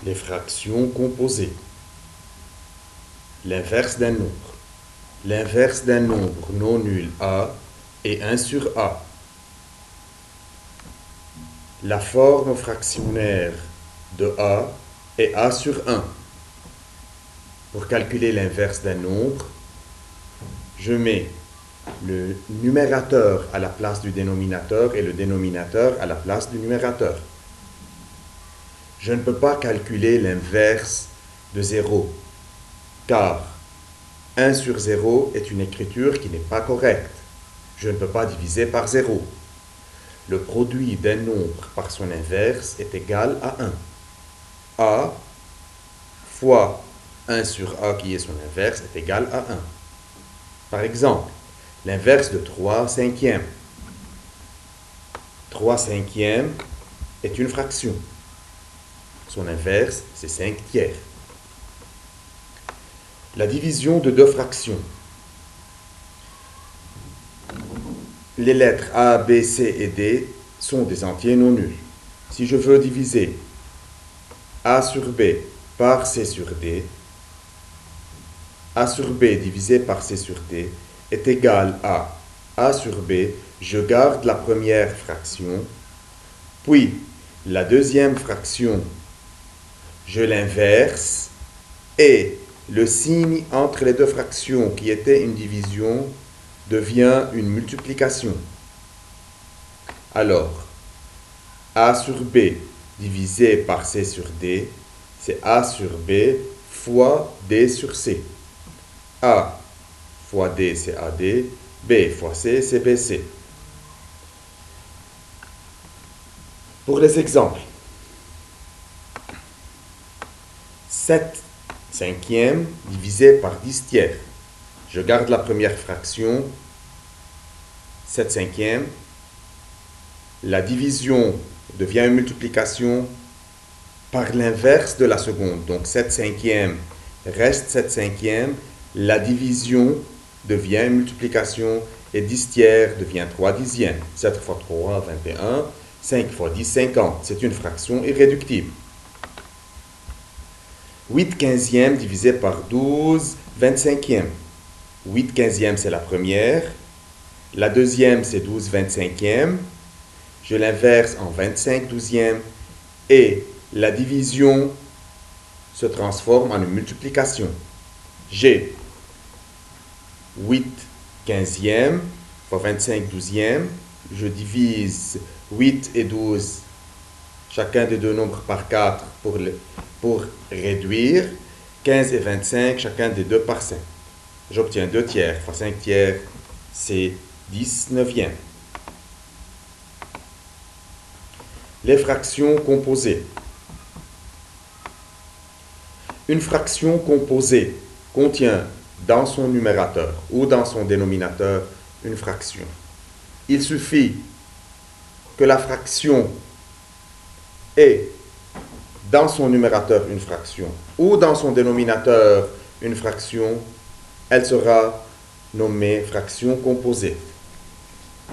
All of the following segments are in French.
Les fractions composées. L'inverse d'un nombre. L'inverse d'un nombre non nul A est 1 sur A. La forme fractionnaire de A est A sur 1. Pour calculer l'inverse d'un nombre, je mets le numérateur à la place du dénominateur et le dénominateur à la place du numérateur. Je ne peux pas calculer l'inverse de 0, car 1 sur 0 est une écriture qui n'est pas correcte. Je ne peux pas diviser par 0. Le produit d'un nombre par son inverse est égal à 1. A fois 1 sur A qui est son inverse est égal à 1. Par exemple, l'inverse de 3 cinquièmes. 3 cinquièmes est une fraction. Son inverse, c'est 5 tiers. La division de deux fractions. Les lettres A, B, C et D sont des entiers non nuls. Si je veux diviser A sur B par C sur D, A sur B divisé par C sur D est égal à A sur B. Je garde la première fraction, puis la deuxième fraction, je l'inverse et le signe entre les deux fractions qui était une division devient une multiplication. Alors, A sur B divisé par C sur D, c'est A sur B fois D sur C. A fois D, c'est AD. B fois C, c'est BC. Pour les exemples, 7 cinquièmes divisé par 10 tiers. Je garde la première fraction, 7 cinquièmes. La division devient une multiplication par l'inverse de la seconde. Donc 7 cinquièmes reste 7 cinquièmes. La division devient une multiplication et 10 tiers devient 3 dixièmes. 7 fois 3, 21. 5 fois 10, 50. C'est une fraction irréductible. 8 quinzièmes divisé par 12, 25e. 8 quinzièmes, c'est la première. La deuxième, c'est 12 25e. Je l'inverse en 25 douzièmes. Et la division se transforme en une multiplication. J'ai 8 quinzièmes fois 25 douzièmes. Je divise 8 et 12, chacun des deux nombres par 4 pour réduire. 15 et 25, chacun des deux par 5. J'obtiens 2 tiers fois 5 tiers, c'est 19e. Les fractions composées. Une fraction composée contient dans son numérateur ou dans son dénominateur une fraction. Il suffit que la fraction ait dans son numérateur une fraction ou dans son dénominateur une fraction, elle sera nommée fraction composée.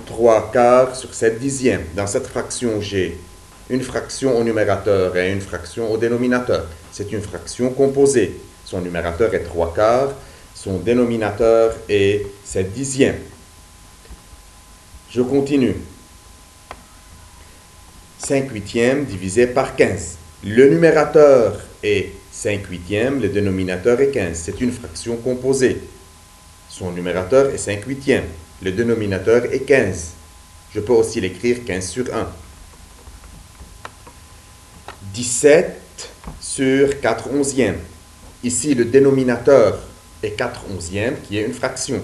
3 quarts sur 7 dixièmes. Dans cette fraction, j'ai une fraction au numérateur et une fraction au dénominateur. C'est une fraction composée. Son numérateur est 3 quarts, son dénominateur est 7 dixièmes. Je continue. 5 huitièmes divisé par 15. Le numérateur est 5 huitièmes, le dénominateur est 15. C'est une fraction composée. Son numérateur est 5 huitièmes, le dénominateur est 15. Je peux aussi l'écrire 15 sur 1. 17 sur 4 onzièmes. Ici, le dénominateur est 4 onzièmes, qui est une fraction.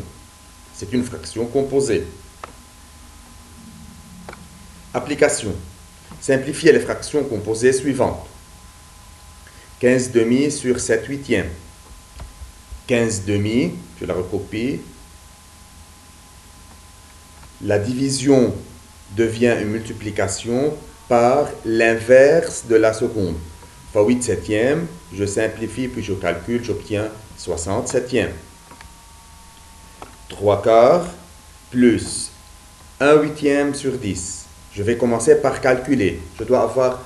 C'est une fraction composée. Application. Simplifiez les fractions composées suivantes. 15 demi sur 7 huitièmes. 15 demi, je la recopie. La division devient une multiplication par l'inverse de la seconde. Fois 8 septièmes, je simplifie puis je calcule, j'obtiens 60 septièmes. 3 quarts plus 1 huitième sur 10. Je vais commencer par calculer. Je dois avoir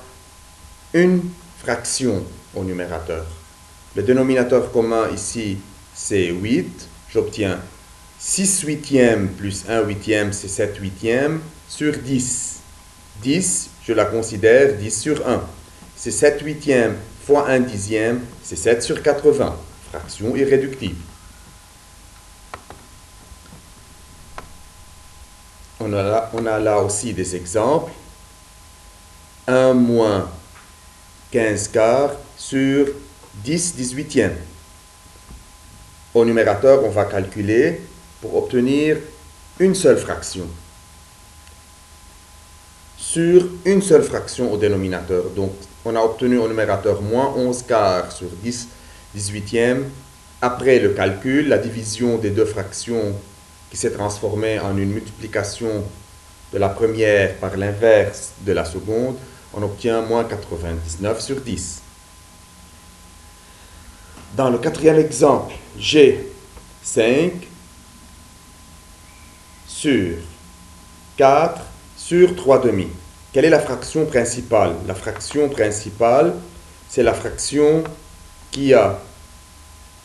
une fractions au numérateur. Le dénominateur commun ici, c'est 8. J'obtiens 6 huitièmes plus 1 huitième, c'est 7 huitièmes, sur 10. 10, je la considère 10 sur 1. C'est 7 huitièmes fois 1 dixième, c'est 7 sur 80. Fraction irréductible. On a là aussi des exemples. 1 moins 15 quarts sur 10 18e. Au numérateur, on va calculer pour obtenir une seule fraction. Sur une seule fraction au dénominateur. Donc, on a obtenu au numérateur moins 11 quarts sur 10 18e. Après le calcul, la division des deux fractions qui s'est transformée en une multiplication de la première par l'inverse de la seconde, on obtient moins 99 sur 10. Dans le quatrième exemple, j'ai 5 sur 4 sur 3 demi. Quelle est la fraction principale? La fraction principale, c'est la fraction qui a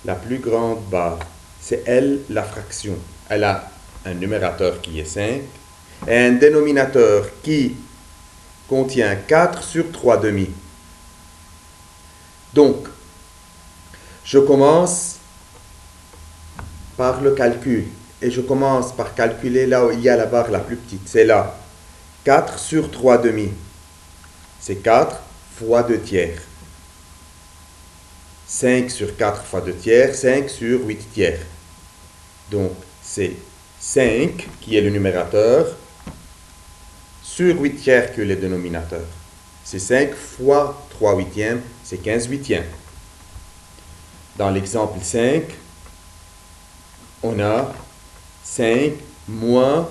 la plus grande barre. C'est elle la fraction. Elle a un numérateur qui est 5 et un dénominateur qui contient 4 sur 3 demi. Donc, je commence par le calcul. Et je commence par calculer là où il y a la barre la plus petite. C'est là. 4 sur 3 demi. C'est 4 fois 2 tiers. 5 sur 4 fois 2 tiers, 5 sur 8 tiers. Donc, c'est 5 qui est le numérateur sur 8 tiers que le dénominateur. C'est 5 fois 3 huitièmes, c'est 15 huitièmes. Dans l'exemple 5, on a 5 moins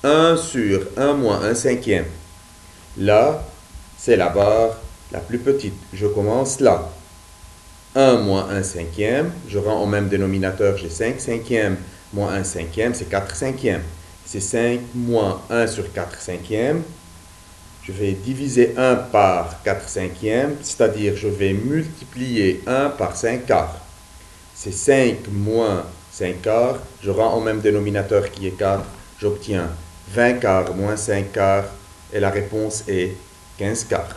1 sur 1 moins 1 cinquième. Là, c'est la barre la plus petite. Je commence là. 1 moins 1 cinquième, je rends au même dénominateur, j'ai 5 cinquièmes moins 1 cinquième, c'est 4 cinquièmes. C'est 5 moins 1 sur 4 cinquièmes. Je vais diviser 1 par 4 cinquièmes, c'est-à-dire je vais multiplier 1 par 5 quarts. C'est 5 moins 5 quarts, je rends au même dénominateur qui est 4, j'obtiens 20 quarts moins 5 quarts, et la réponse est 15 quarts.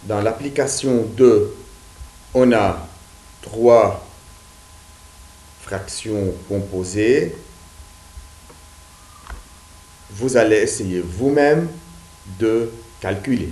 Dans l'application 2, on a 3 fractions composées. Vous allez essayer vous-même de calculer.